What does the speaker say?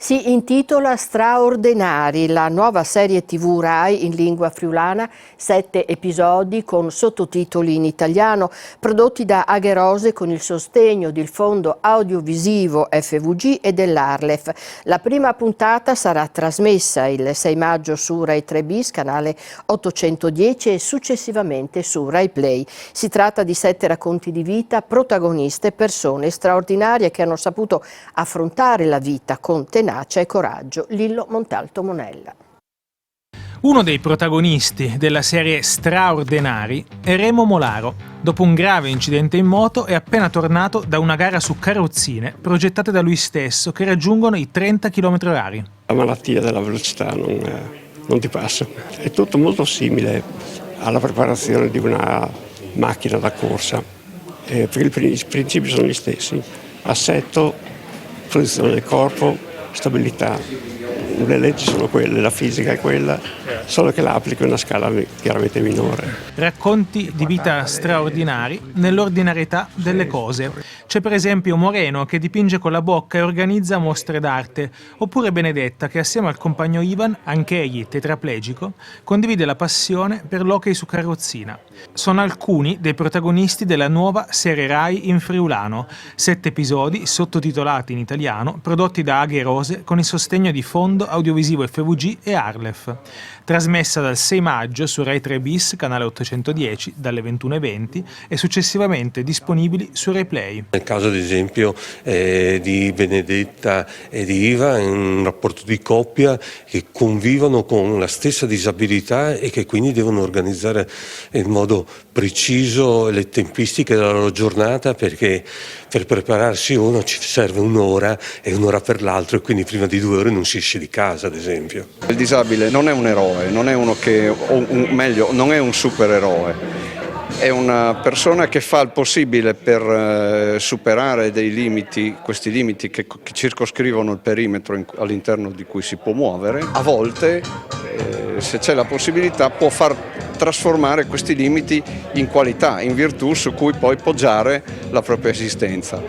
Si intitola Straordinari, la nuova serie TV Rai in lingua friulana, 7 episodi con sottotitoli in italiano, prodotti da Agherose con il sostegno del Fondo Audiovisivo FVG e dell'Arlef. La prima puntata sarà trasmessa il 6 maggio su Rai 3 Bis, canale 810 e successivamente su Rai Play. Si tratta di 7 racconti di vita, protagoniste, persone straordinarie che hanno saputo affrontare la vita con tenacia e coraggio. Lillo Montalto Monella. Uno dei protagonisti della serie Straordinari è Remo Molaro. Dopo un grave incidente in moto è appena tornato da una gara su carrozzine progettate da lui stesso che raggiungono i 30 km/h. La malattia della velocità non ti passa. È tutto molto simile alla preparazione di una macchina da corsa, perché i principi sono gli stessi. Assetto, posizione del corpo, stabilità. Le leggi sono quelle, la fisica è quella, solo che la applica in una scala chiaramente minore. Racconti di vita straordinari nell'ordinarietà delle cose. C'è per esempio Moreno che dipinge con la bocca e organizza mostre d'arte, oppure Benedetta che assieme al compagno Ivan, anch'egli tetraplegico, condivide la passione per l'hockey su carrozzina. Sono alcuni dei protagonisti della nuova serie Rai in friulano, 7 episodi sottotitolati in italiano, prodotti da Agherose con il sostegno di Fondo Audiovisivo FVG e Arlef. Trasmessa dal 6 maggio su Rai 3 Bis, canale 810, dalle 21:20 e successivamente disponibili su Rai Play. Nel caso ad esempio di Benedetta e di Iva è un rapporto di coppia che convivono con la stessa disabilità e che quindi devono organizzare in modo preciso le tempistiche della loro giornata, perché per prepararsi uno ci serve un'ora e un'ora per l'altro, e quindi prima di 2 ore non si esce di casa, ad esempio. Il disabile non è un eroe, non è uno che, o meglio, non è un supereroe, è una persona che fa il possibile per superare dei limiti, questi limiti che circoscrivono il perimetro all'interno di cui si può muovere. A volte, se c'è la possibilità, può far trasformare questi limiti in qualità, in virtù su cui poi poggiare la propria esistenza.